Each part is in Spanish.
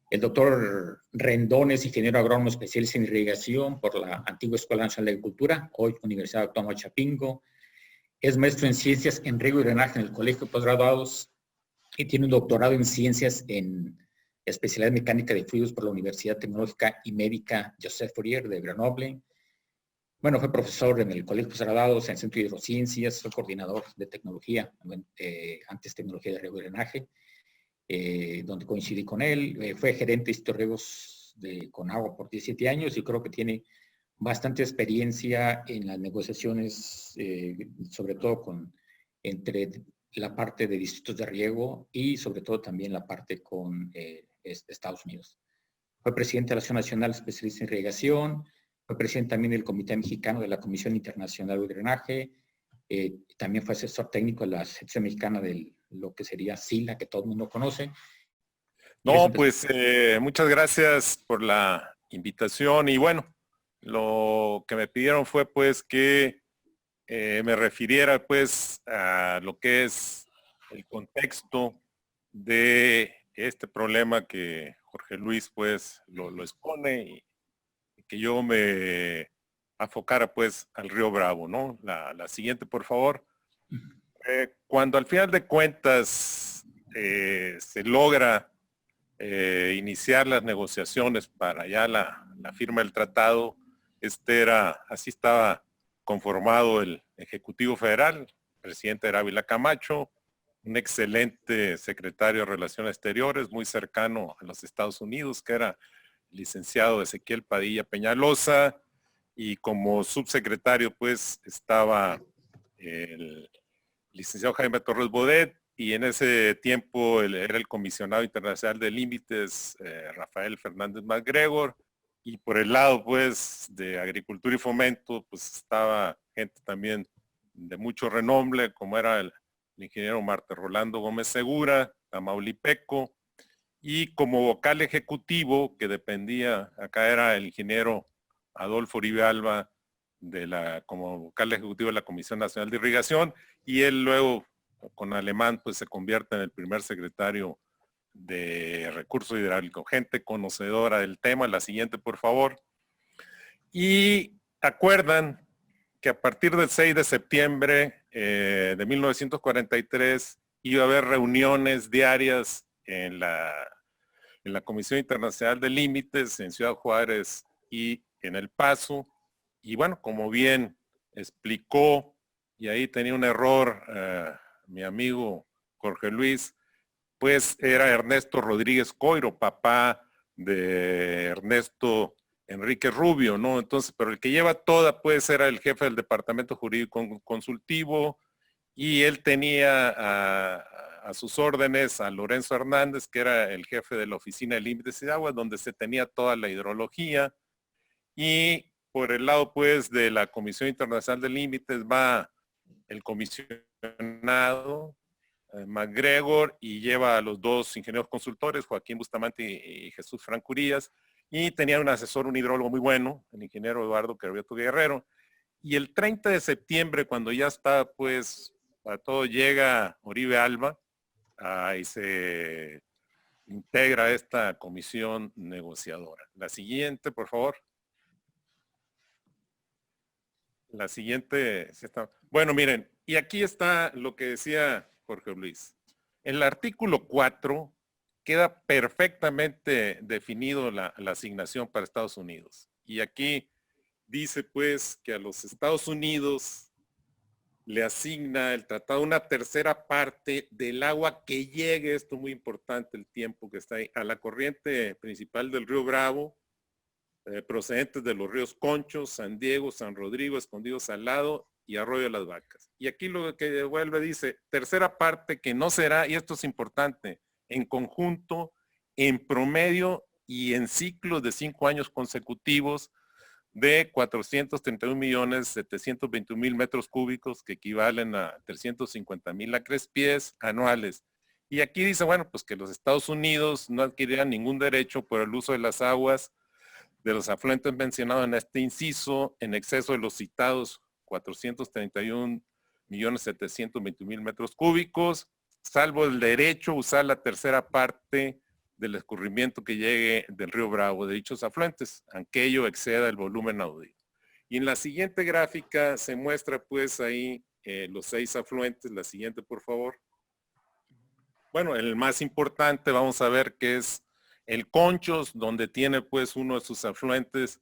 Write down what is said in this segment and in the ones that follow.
El doctor Rendón es ingeniero agrónomo especialista en irrigación por la antigua Escuela Nacional de Agricultura, hoy Universidad Autónoma de Chapingo. Es maestro en ciencias en riego y drenaje en el Colegio de Postgraduados y tiene un doctorado en ciencias en especialidad mecánica de fluidos por la Universidad Tecnológica y Médica Joseph Fourier de Grenoble. Bueno, fue profesor en el Colegio de Postgraduados en el Centro de Hidrociencias, fue coordinador de tecnología, antes tecnología de riego y drenaje, donde coincidí con él. Fue gerente de Historiegos con agua por 17 años y creo que tiene bastante experiencia en las negociaciones, sobre todo entre la parte de distritos de riego y sobre todo también la parte con Estados Unidos. Fue presidente de la Asociación Nacional Especialista en Irrigación, fue presidente también del Comité Mexicano de la Comisión Internacional de Drenaje, también fue asesor técnico de la sección mexicana de lo que sería SILA, que todo el mundo conoce. No, pues muchas gracias por la invitación y bueno, lo que me pidieron fue pues que me refiriera pues a lo que es el contexto de este problema que Jorge Luis pues lo expone y que yo me enfocara pues al río Bravo, ¿no? La siguiente, por favor. Cuando al final de cuentas se logra iniciar las negociaciones para ya la firma del tratado, así estaba conformado el Ejecutivo Federal, el presidente era Ávila Camacho, un excelente secretario de Relaciones Exteriores, muy cercano a los Estados Unidos, que era el licenciado Ezequiel Padilla Peñalosa, y como subsecretario pues estaba el licenciado Jaime Torres Bodet, y en ese tiempo era el comisionado internacional de límites, Rafael Fernández MacGregor, y por el lado pues de Agricultura y Fomento pues estaba gente también de mucho renombre, como era el ingeniero Marte Rolando Gómez Segura, tamaulipeco, y como vocal ejecutivo que dependía, acá era el ingeniero Adolfo Uribe Alba, como vocal ejecutivo de la Comisión Nacional de Irrigación, y él luego con Alemán pues se convierte en el primer secretario de Recursos Hidráulicos, gente conocedora del tema. La siguiente, por favor. Y acuerdan que a partir del 6 de septiembre de 1943 iba a haber reuniones diarias en la Comisión Internacional de Límites en Ciudad Juárez y en El Paso. Y bueno, como bien explicó, y ahí tenía un error mi amigo Jorge Luis, pues era Ernesto Rodríguez Coiro, papá de Ernesto Enrique Rubio, ¿no? Entonces, pero el que lleva toda, pues, era el jefe del Departamento Jurídico Consultivo, y él tenía a sus órdenes a Lorenzo Hernández, que era el jefe de la Oficina de Límites y Aguas, donde se tenía toda la hidrología. Y por el lado, pues, de la Comisión Internacional de Límites va el comisionado MacGregor, y lleva a los dos ingenieros consultores, Joaquín Bustamante y Jesús Francurías, y tenía un asesor, un hidrólogo muy bueno, el ingeniero Eduardo Carrioto Guerrero. Y el 30 de septiembre, cuando ya está, pues, a todo, llega Uribe Alba y se integra esta comisión negociadora. La siguiente, por favor. La siguiente. Bueno, miren, y aquí está lo que decía Jorge Luis. En el artículo 4 queda perfectamente definido la asignación para Estados Unidos. Y aquí dice pues que a los Estados Unidos le asigna el tratado una tercera parte del agua que llegue, esto muy importante, el tiempo que está ahí, a la corriente principal del río Bravo, procedentes de los ríos Concho, San Diego, San Rodrigo, Escondido Salado y Arroyo de las Vacas. Y aquí lo que devuelve dice, tercera parte que no será, y esto es importante, en conjunto, en promedio y en ciclos de 5 años consecutivos, de 431.721.000 metros cúbicos, que equivalen a 350.000 acrespiés anuales. Y aquí dice, bueno, pues que los Estados Unidos no adquirirán ningún derecho por el uso de las aguas de los afluentes mencionados en este inciso en exceso de los citados 431.721.000 metros cúbicos, salvo el derecho a usar la tercera parte del escurrimiento que llegue del río Bravo de dichos afluentes, aunque ello exceda el volumen audito. Y en la siguiente gráfica se muestra pues ahí los 6 afluentes. La siguiente, por favor. Bueno, el más importante vamos a ver que es el Conchos, donde tiene pues uno de sus afluentes,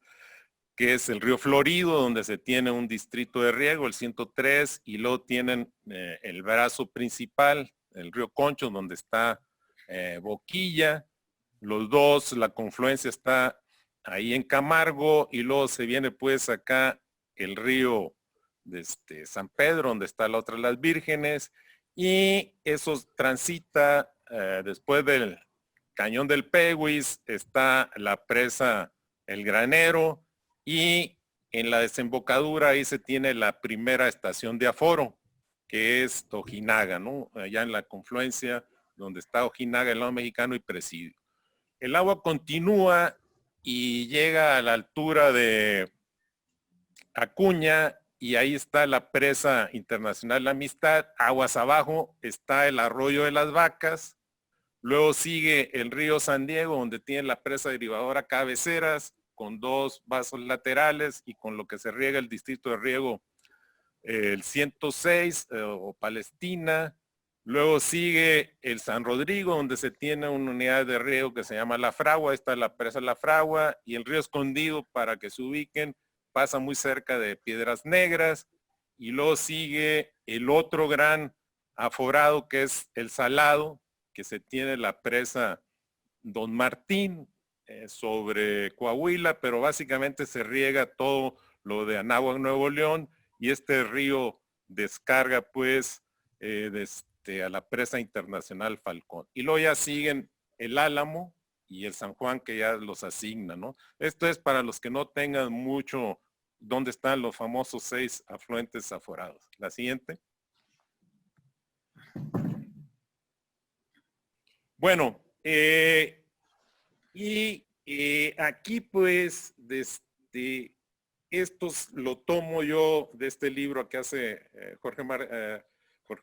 que es el río Florido, donde se tiene un distrito de riego, el 103, y luego tienen el brazo principal, el río Conchos, donde está Boquilla. Los dos, la confluencia está ahí en Camargo, y luego se viene pues acá el río de San Pedro, donde está la otra Las Vírgenes, y eso transita después del Cañón del Peguis, está la presa El Granero, y en la desembocadura ahí se tiene la primera estación de aforo, que es Ojinaga, ¿no? Allá en la confluencia donde está Ojinaga, el lado mexicano, y Presidio. El agua continúa y llega a la altura de Acuña, y ahí está la presa internacional La Amistad. Aguas abajo está el arroyo de las Vacas. Luego sigue el río San Diego, donde tiene la presa derivadora Cabeceras, con 2 vasos laterales y con lo que se riega el distrito de riego, el 106 o Palestina. Luego sigue el San Rodrigo, donde se tiene una unidad de riego que se llama La Fragua. Esta es la presa La Fragua, y el río Escondido, para que se ubiquen, pasa muy cerca de Piedras Negras. Y luego sigue el otro gran aforado, que es el Salado, que se tiene la presa Don Martín sobre Coahuila, pero básicamente se riega todo lo de Anáhuac, Nuevo León, y este río descarga pues a la presa internacional Falcón. Y luego ya siguen el Álamo y el San Juan, que ya los asigna, ¿no? Esto es para los que no tengan mucho dónde están los famosos 6 afluentes aforados. La siguiente. Bueno, aquí pues, estos lo tomo yo de este libro que hace Jorge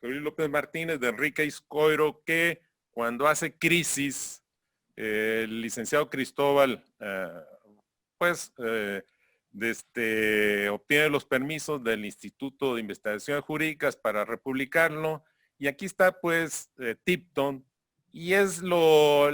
Luis López Martínez, de Enrique Iscoiro, que cuando hace Crisis, el licenciado Cristóbal, obtiene los permisos del Instituto de Investigaciones Jurídicas para republicarlo, y aquí está pues Tipton, y es lo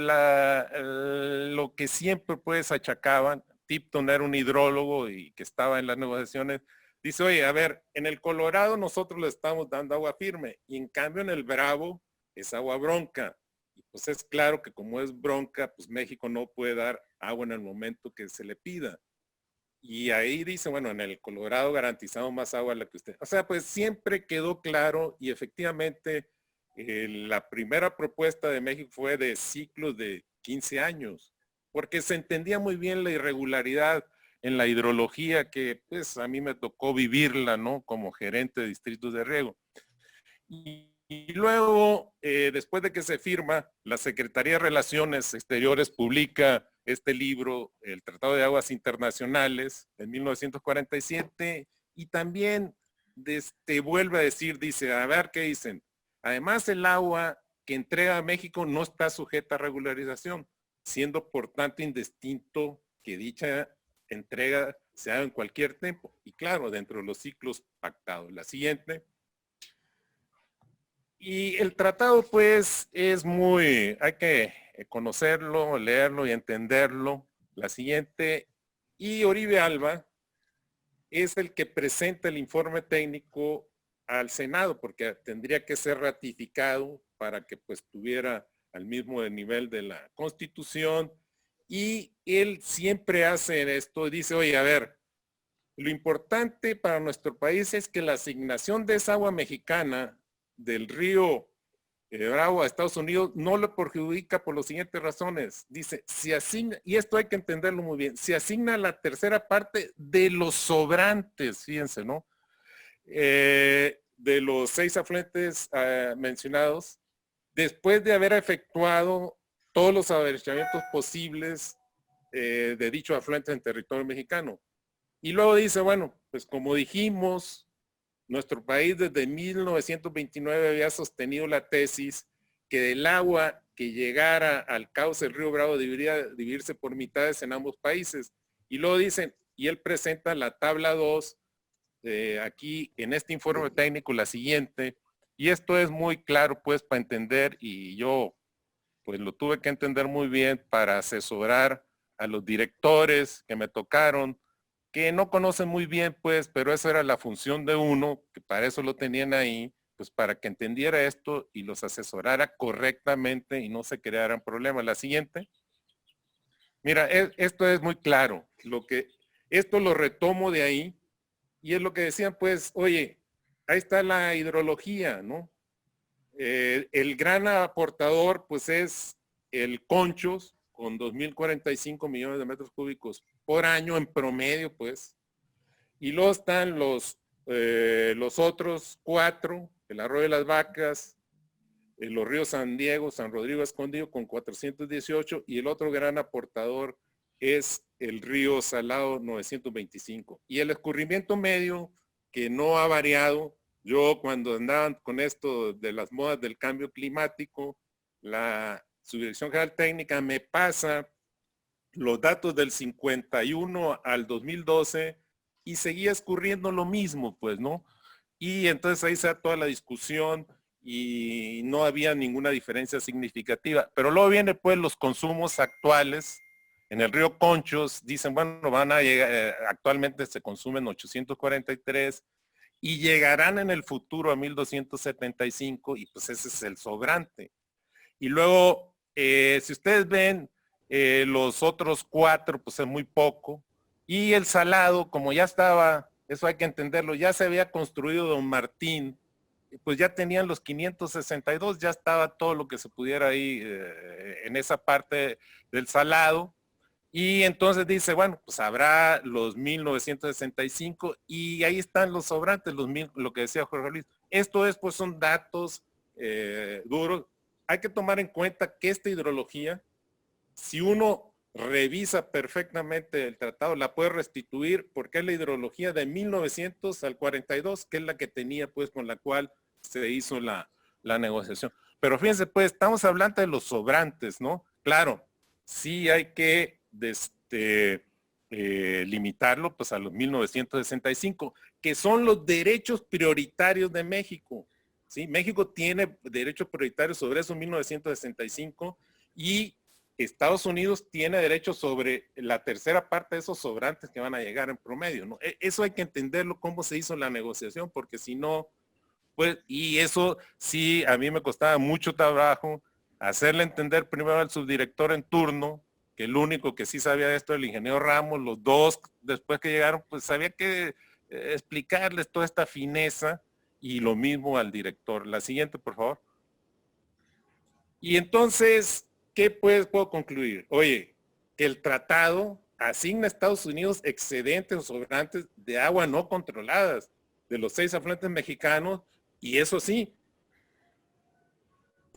que siempre pues achacaban. Tipton era un hidrólogo y que estaba en las negociaciones. Dice, oye, a ver, en el Colorado nosotros le estamos dando agua firme, y en cambio en el Bravo es agua bronca. Y pues es claro que como es bronca, pues México no puede dar agua en el momento que se le pida. Y ahí dice, bueno, en el Colorado garantizamos más agua a la que usted. O sea, pues siempre quedó claro, y efectivamente la primera propuesta de México fue de ciclos de 15 años, porque se entendía muy bien la irregularidad en la hidrología, que pues a mí me tocó vivirla, ¿no? Como gerente de distritos de riego. Y luego, después de que se firma, la Secretaría de Relaciones Exteriores publica este libro, el Tratado de Aguas Internacionales, en 1947, y también vuelve a decir, dice, a ver qué dicen. Además, el agua que entrega a México no está sujeta a regularización, siendo por tanto indistinto que dicha entrega se haga en cualquier tiempo. Y claro, dentro de los ciclos pactados. La siguiente. Y el tratado pues es hay que conocerlo, leerlo y entenderlo. La siguiente. Y Oribe Alba es el que presenta el informe técnico al Senado, porque tendría que ser ratificado para que pues tuviera al mismo nivel de la Constitución. Y él siempre hace esto, dice, oye, a ver, lo importante para nuestro país es que la asignación de esa agua mexicana del río Bravo a Estados Unidos no lo perjudica por las siguientes razones. Dice, se asigna, y esto hay que entenderlo muy bien, se asigna la tercera parte de los sobrantes, fíjense, ¿no? De los 6 afluentes mencionados, después de haber efectuado todos los averiguamientos posibles de dicho afluente en territorio mexicano. Y luego dice, bueno, pues como dijimos, nuestro país desde 1929 había sostenido la tesis que del agua que llegara al cauce del río Bravo debería dividirse por mitades en ambos países. Y luego dicen, y él presenta la tabla 2, aquí en este informe técnico, la siguiente, y esto es muy claro pues para entender, y yo pues lo tuve que entender muy bien para asesorar a los directores que me tocaron, que no conocen muy bien pues, pero esa era la función de uno, que para eso lo tenían ahí, pues para que entendiera esto y los asesorara correctamente y no se crearan problemas. La siguiente. Mira, esto es muy claro. Esto lo retomo de ahí y es lo que decían, pues, oye, ahí está la hidrología, ¿no? El gran aportador, pues, es el Conchos, con 2.045 millones de metros cúbicos por año en promedio, pues. Y luego están los otros 4, el Arroyo de las Vacas, los ríos San Diego, San Rodrigo Escondido con 418 y el otro gran aportador es el río Salado 925. Y el escurrimiento medio que no ha variado, yo cuando andaban con esto de las modas del cambio climático, la Subdirección General Técnica me pasa los datos del 51 al 2012 y seguía escurriendo lo mismo, pues, ¿no? Y entonces ahí se da toda la discusión y no había ninguna diferencia significativa. Pero luego viene pues los consumos actuales. En el río Conchos dicen, bueno, van a llegar, actualmente se consumen 843 y llegarán en el futuro a 1275 y pues ese es el sobrante. Y luego, si ustedes ven los otros 4, pues es muy poco. Y el Salado, como ya estaba, eso hay que entenderlo, ya se había construido Don Martín, pues ya tenían los 562, ya estaba todo lo que se pudiera ahí en esa parte del Salado. Y entonces dice, bueno, pues habrá los 1965 y ahí están los sobrantes, lo que decía Jorge Luis. Esto es, pues son datos duros. Hay que tomar en cuenta que esta hidrología, si uno revisa perfectamente el tratado, la puede restituir porque es la hidrología de 1900 al 42, que es la que tenía pues con la cual se hizo la negociación. Pero fíjense pues, estamos hablando de los sobrantes, ¿no? Claro, sí hay que limitarlo pues a los 1965, que son los derechos prioritarios de México. ¿Sí? México tiene derechos prioritarios sobre esos 1965 y Estados Unidos tiene derechos sobre la tercera parte de esos sobrantes que van a llegar en promedio, ¿no? Eso hay que entenderlo, cómo se hizo la negociación, porque si no, pues, y eso sí, a mí me costaba mucho trabajo hacerle entender primero al subdirector en turno, que el único que sí sabía de esto era el ingeniero Ramos, los dos después que llegaron, pues había que explicarles toda esta fineza y lo mismo al director. La siguiente, por favor. Y entonces, ¿qué puedo concluir? Oye, el tratado asigna a Estados Unidos excedentes o sobrantes de agua no controladas de los 6 afluentes mexicanos y eso sí,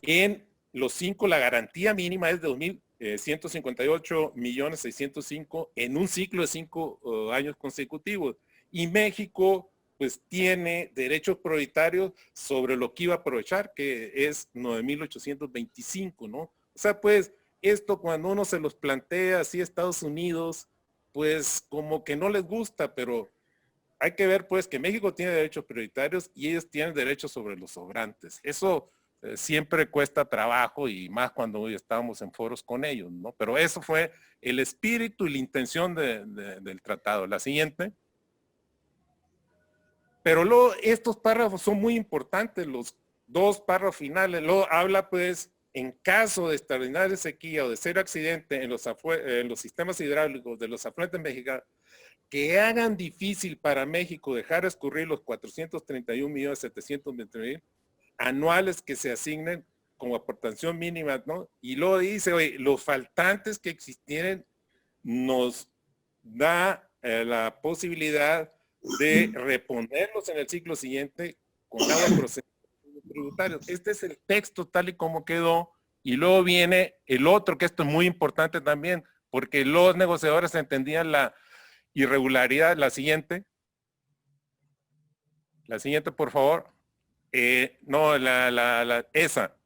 en los 5 la garantía mínima es de 2.158.605.000 en un ciclo de 5 años consecutivos. Y México pues tiene derechos prioritarios sobre lo que iba a aprovechar, que es 9.825, ¿no? O sea, pues esto cuando uno se los plantea así a Estados Unidos, pues como que no les gusta, pero hay que ver pues que México tiene derechos prioritarios y ellos tienen derechos sobre los sobrantes. Eso siempre cuesta trabajo y más cuando hoy estábamos en foros con ellos, ¿no? Pero eso fue el espíritu y la intención del tratado. La siguiente. Pero luego estos párrafos son muy importantes, los 2 párrafos finales. Luego habla pues en caso de extraordinaria sequía o de cero accidente en los sistemas hidráulicos de los afluentes mexicanos que hagan difícil para México dejar escurrir los 431.720.000 anuales que se asignen como aportación mínima, ¿no? Y luego dice, oye, los faltantes que existieran nos da la posibilidad de reponerlos en el ciclo siguiente con agua procedente tributario. Este es el texto tal y como quedó y luego viene el otro, que esto es muy importante también, porque los negociadores entendían la irregularidad. La siguiente, por favor. No, esa.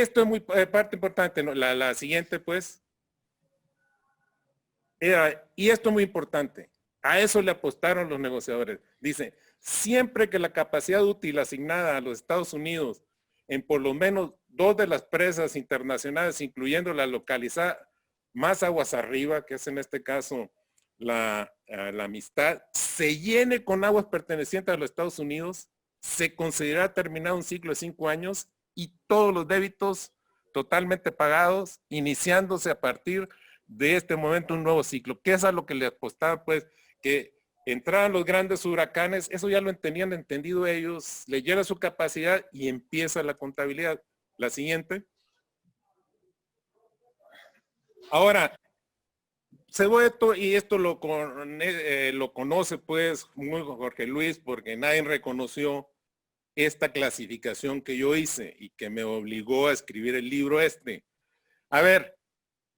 Esto es muy parte importante, ¿no? La siguiente, pues. Y esto es muy importante. A eso le apostaron los negociadores. Dice, siempre que la capacidad útil asignada a los Estados Unidos en por lo menos 2 de las presas internacionales, incluyendo la localizada más aguas arriba, que es en este caso la Amistad, se llene con aguas pertenecientes a los Estados Unidos, se considera terminado un ciclo de 5 años y todos los débitos totalmente pagados, iniciándose a partir de este momento un nuevo ciclo. ¿Qué es a lo que le apostaban? Pues que entraban los grandes huracanes, eso ya lo tenían entendido ellos, le llega su capacidad y empieza la contabilidad. La siguiente. Ahora, Ceboeto, y esto lo conoce pues muy Jorge Luis, porque nadie reconoció esta clasificación que yo hice y que me obligó a escribir el libro este. A ver,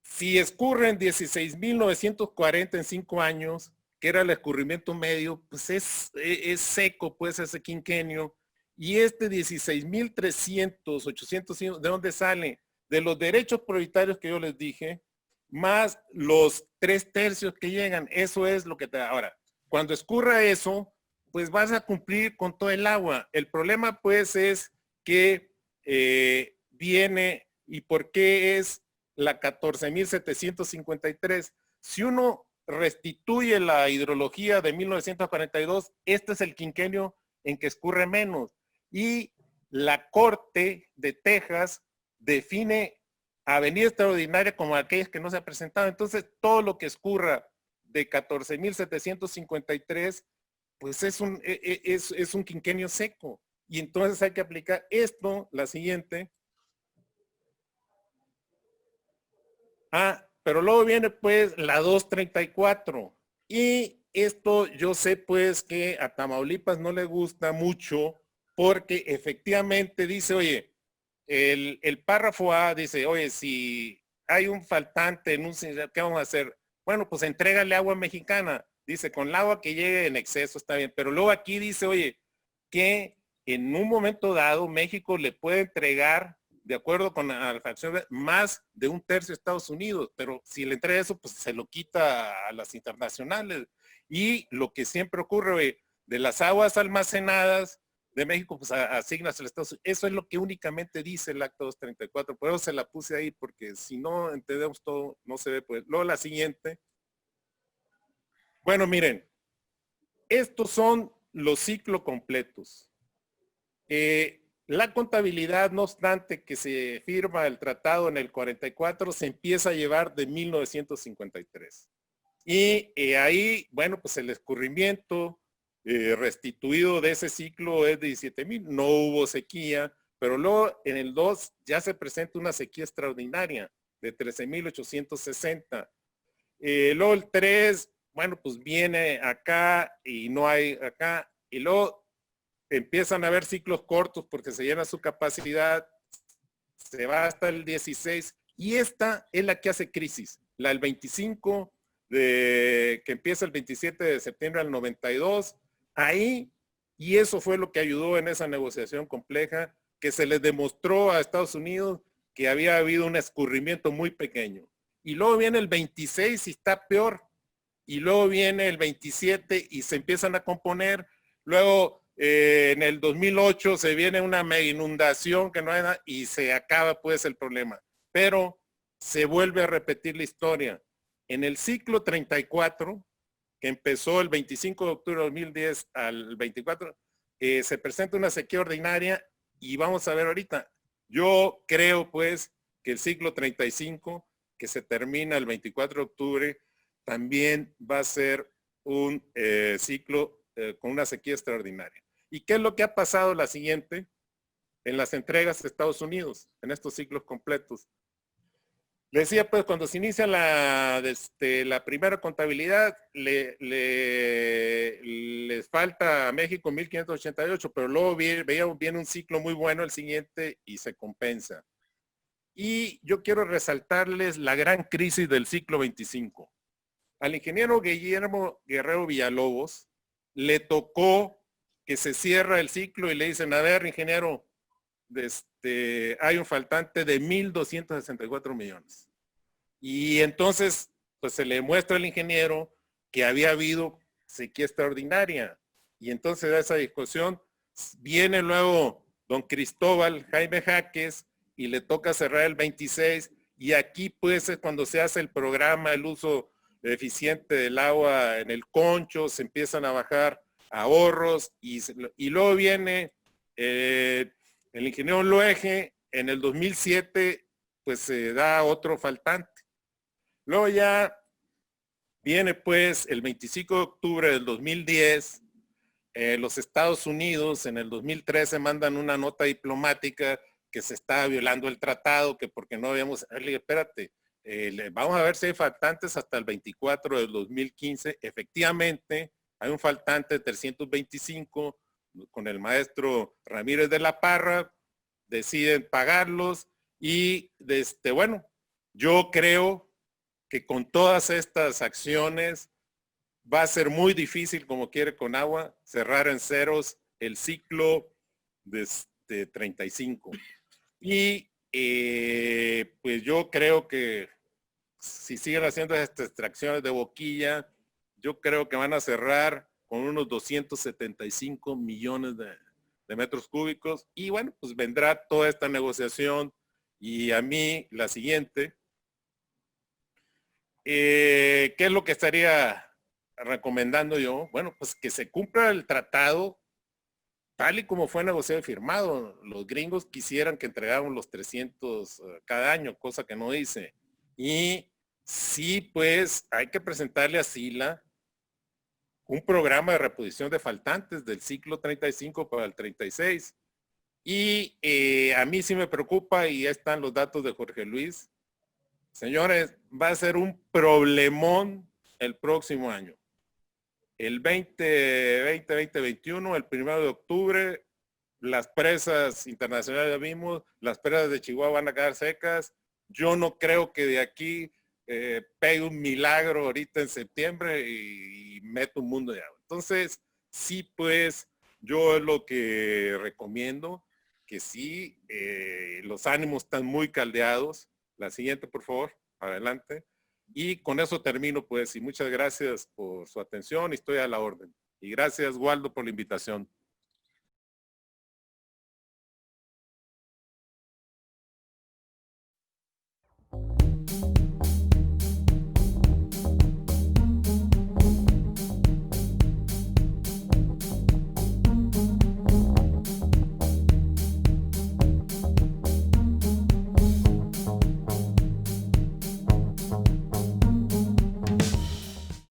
si escurren 16.940 en 5 años, que era el escurrimiento medio, pues es seco pues ese quinquenio. Y este 16.300, 800, ¿de dónde sale? De los derechos prioritarios que yo les dije, más los 3/3 que llegan. Eso es lo que te da. Ahora, cuando escurra eso, pues vas a cumplir con todo el agua. El problema pues es que viene, ¿y por qué es la 14.753? Si uno restituye la hidrología de 1942, este es el quinquenio en que escurre menos. Y la Corte de Texas define avenida extraordinaria como aquellas que no se ha presentado. Entonces, todo lo que escurra de 14.753, pues es un quinquenio seco. Y entonces hay que aplicar esto, la siguiente. Pero luego viene pues la 234. Y esto yo sé pues que a Tamaulipas no le gusta mucho porque efectivamente dice, oye, el párrafo A dice, oye, si hay un faltante en un, ¿qué vamos a hacer? Bueno, pues entrégale agua mexicana. Dice, con el agua que llegue en exceso está bien. Pero luego aquí dice, oye, que en un momento dado México le puede entregar, de acuerdo con la fracción, más de 1/3 a Estados Unidos, pero si le entrega eso, pues se lo quita a las internacionales. Y lo que siempre ocurre, oye, de las aguas almacenadas de México, pues asignas al Estados Unidos. Eso es lo que únicamente dice el acto 234. Por eso se la puse ahí, porque si no entendemos todo, no se ve. Pues luego la siguiente. Bueno, miren, estos son los ciclos completos. La contabilidad, no obstante que se firma el tratado en el 44, se empieza a llevar de 1953. Y ahí, bueno, pues el escurrimiento restituido de ese ciclo es de 17.000. No hubo sequía, pero luego en el 2 ya se presenta una sequía extraordinaria de 13.860. Luego el 3, bueno, pues viene acá y no hay acá. Y luego empiezan a haber ciclos cortos porque se llena su capacidad, se va hasta el 16 y esta es la que hace crisis. La del 25, que empieza el 27 de septiembre del 92, ahí, y eso fue lo que ayudó en esa negociación compleja, que se les demostró a Estados Unidos que había habido un escurrimiento muy pequeño. Y luego viene el 26 y está peor. Y luego viene el 27 y se empiezan a componer. Luego en el 2008 se viene una mega inundación que no hay nada y se acaba pues el problema. Pero se vuelve a repetir la historia. En el ciclo 34, que empezó el 25 de octubre de 2010 al 24, se presenta una sequía ordinaria y vamos a ver ahorita. Yo creo pues que el ciclo 35, que se termina el 24 de octubre, también va a ser un ciclo con una sequía extraordinaria. ¿Y qué es lo que ha pasado la siguiente? En las entregas de Estados Unidos, en estos ciclos completos. Le decía, pues, cuando se inicia la primera contabilidad, les falta a México 1.588, pero luego viene un ciclo muy bueno el siguiente y se compensa. Y yo quiero resaltarles la gran crisis del ciclo 25. Al ingeniero Guillermo Guerrero Villalobos le tocó que se cierra el ciclo y le dicen, a ver, ingeniero, hay un faltante de 1.264 millones. Y entonces, pues se le muestra al ingeniero que había habido sequía extraordinaria. Y entonces de esa discusión viene luego don Cristóbal Jaime Jaques y le toca cerrar el 26. Y aquí pues es cuando se hace el programa, el uso eficiente del agua en el Concho, se empiezan a bajar ahorros y luego viene el ingeniero Loeje en el 2007, pues se da otro faltante. Luego ya viene pues el 25 de octubre del 2010, los Estados Unidos en el 2013 mandan una nota diplomática que se estaba violando el tratado, que porque no habíamos, espérate, vamos a ver si hay faltantes hasta el 24 del 2015. Efectivamente, hay un faltante de 325 con el maestro Ramírez de la Parra, deciden pagarlos y bueno, yo creo que con todas estas acciones va a ser muy difícil, como quiere Conagua, cerrar en ceros el ciclo de 35. Y pues yo creo que si siguen haciendo estas extracciones de boquilla, yo creo que van a cerrar con unos 275 millones de metros cúbicos. Y bueno, pues vendrá toda esta negociación. Y a mí la siguiente, ¿qué es lo que estaría recomendando yo? Bueno, pues que se cumpla el tratado tal y como fue negociado y firmado. Los gringos quisieran que entregáramos los 300 cada año, cosa que no dice. Y sí, pues hay que presentarle a SILA un programa de reposición de faltantes del ciclo 35 para el 36. Y a mí sí me preocupa, y ya están los datos de Jorge Luis. Señores, va a ser un problemón el próximo año. El 2021, el 1 de octubre, las presas internacionales ya vimos, las presas de Chihuahua van a quedar secas. Yo no creo que de aquí pegue un milagro ahorita en septiembre y meta un mundo de agua. Entonces, sí, pues, yo es lo que recomiendo, que sí, los ánimos están muy caldeados. La siguiente, por favor, adelante. Y con eso termino, pues, y muchas gracias por su atención y estoy a la orden. Y gracias, Waldo, por la invitación.